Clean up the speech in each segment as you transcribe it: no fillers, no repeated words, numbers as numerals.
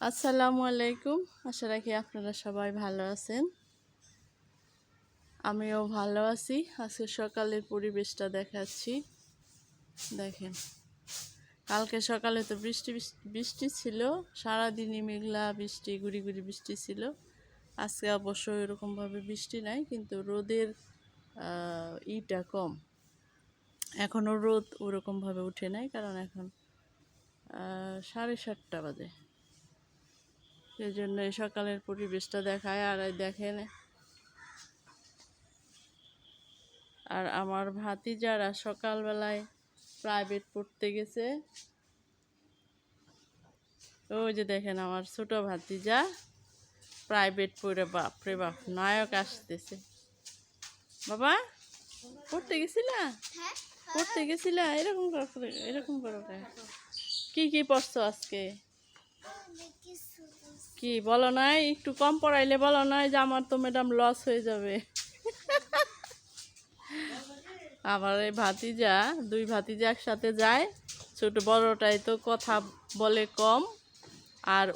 আসসালামু আলাইকুম। আশা রাখি আপনারা সবাই ভালো আছেন। আমিও ভালো আছি। আজকে সকালের পরিবেশটা দেখাচ্ছি। দেখেন, কালকে সকালে তো বৃষ্টি বৃষ্টি ছিল, সারাদিনই মেঘলা বৃষ্টি, গুড়ি গুড়ি বৃষ্টি ছিল। আজকে অবশ্য এরকমভাবে বৃষ্টি নাই, কিন্তু রোদের ইটা কম। এখনও রোদ ওরকমভাবে উঠে নাই, কারণ এখন 7:30 বাজে। এই জন্য সকালের পরিবেশটা দেখায়। আর দেখেন, আর আমার ভাতিজারা সকালবেলায় প্রাইভেট পড়তে গেছে। ওই যে দেখেন, আমার ছোট ভাতিজা প্রাইভেট পড়ে, বাপরে বাপ, নায়ক আসতেছে। বাবা, পড়তে গেছিলা? পড়তে গেছিলা? এরকম করো, এরকম করো। কি কি পড়ছো আজকে? কি বলো নাই? একটু কম পড়াইলে বলো নাই যে আমার তো ম্যাডাম লস হয়ে যাবে। আমার এই ভাতিজা, দুই ভাতিজা একসাথে যায়। ছোট বড়টাই তো কথা বলে কম, আর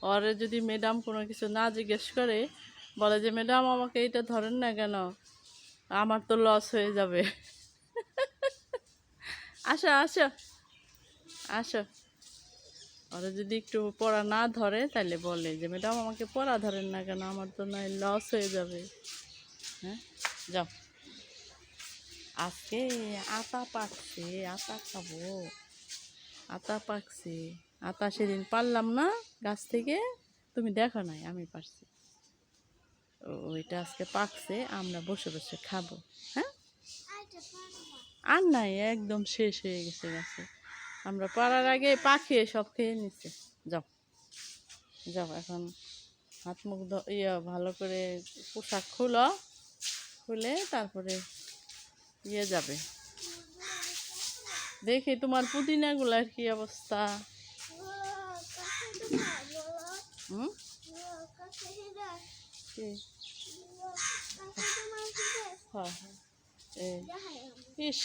ওরে যদি ম্যাডাম কোনো কিছু না জিজ্ঞেস করে, বলে যে ম্যাডাম আমাকে এটা ধরেন না কেন, আমার তো লস হয়ে যাবে। আসো আসো আসো। ওরা যদি একটু পড়া না ধরে, তাহলে বলে যে ম্যাডাম আমাকে পড়া ধরেন না কেন, আমার তো নয় লস হয়ে যাবে। হ্যাঁ, যাও। আজকে আতা পাকছে, আতা খাবো। আতা পাকছে, আতা সেদিন পারলাম না গাছ থেকে, তুমি দেখো নাই, আমি পারছি। ওইটা আজকে পাকছে, আমরা বসে বসে খাবো। হ্যাঁ, আর নাই, একদম শেষ হয়ে গেছে গাছে। আমরা পাড়ার আগে পাখিয়ে সব খেয়ে নিচ্ছে। যাও যাও, এখন হাত মুখ ভালো করে পোশাক খুলে তারপরে যাবে। দেখি তোমার পুদিনাগুলার কি অবস্থা। হুম, ইস,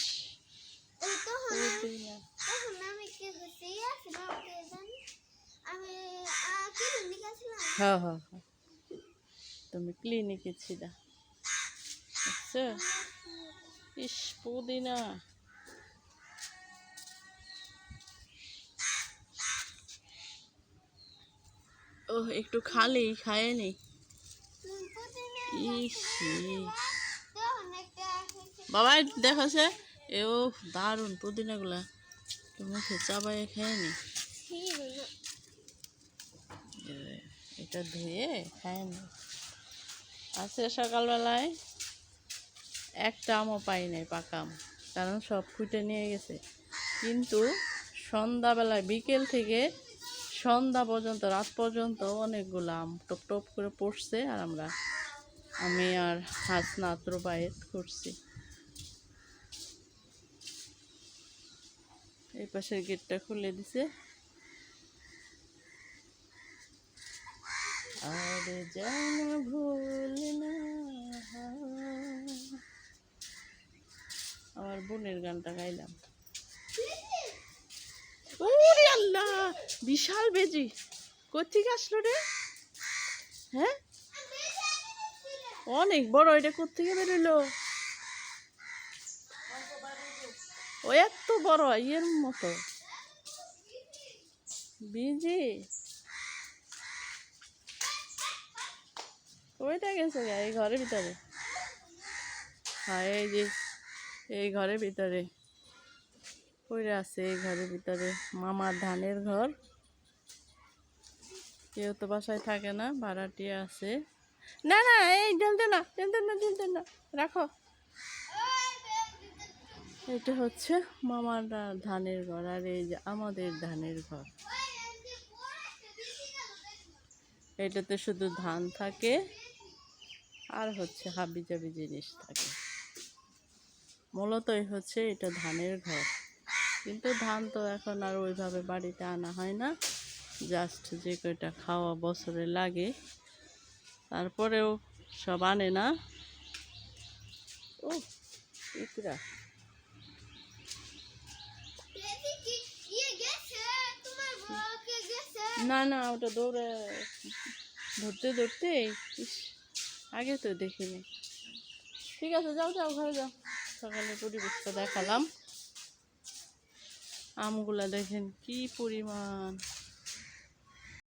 হ্যাঁ হ্যাঁ হ্যাঁ, তুমি ক্লিনিকে ছিলা। আচ্ছা, ইস, পুদিনা। ও, একটু খালি খায় নি। ইস, বাবা দেখাছে, ও দারুণ পুদিনাগুলা, মুখে চাবাই খায় নি। এটা ধুয়ে খায় নি। আজকে সকালবেলায় একটা আমও পাই নাই, পাকা আম, কারণ সব ফুটে নিয়ে গেছে। কিন্তু সন্ধ্যাবেলায়, বিকেল থেকে সন্ধ্যা পর্যন্ত, রাত পর্যন্ত অনেকগুলো আম টপ টপ করে পড়ছে। আর আমি আর হাসনাত রুবায়েত করছি। এই পাশের গেটটা খুলে দিছে। আরে যেন ভুল না, আমার বোনের গানটা গাইলাম। ওরে আল্লাহ, বিশাল বেজি কোত্থেকে আসলো রে? হ্যাঁ, অনেক বড়। এটা কোত্থেকে বেরোলো? ও এত বড়, ইয়ের মতো বিজি। ওইটা গেছে এই ঘরের ভিতরে। হ্যাঁ, এই যে এই ঘরের ভিতরে পড়ে আছে, এই ঘরের ভিতরে। মামার ধানের ঘর, কেউ তো বাসায় থাকে না, ভাড়াটিয়া আছে। না না, এই ঢেলতে না, ঢেলতে না, ঢেলতে না, রাখো। এটা হচ্ছে মামার ধানের ঘর, আর এই যে আমাদের ধানের ঘর। এটাতে শুধু ধান থাকে, আর হচ্ছে হাবিজাবি জিনিস থাকে। মূলত হচ্ছে এটা ধানের ঘর, কিন্তু ধান তো এখন আর ওইভাবে বাড়িতে আনা হয় না। জাস্ট যে কয়টা খাওয়া বছরে লাগে, তারপরেও সব আনে না। ও, ইকরা, না না, ওটা দৌড়ে ধরতে ধরতে ইস, আগে তো দেখিনি। ঠিক আছে, যাও যাও ঘরে যাও। সকালে পরিবেশটা দেখালাম। আমগুলা দেখেন কি পরিমাণ।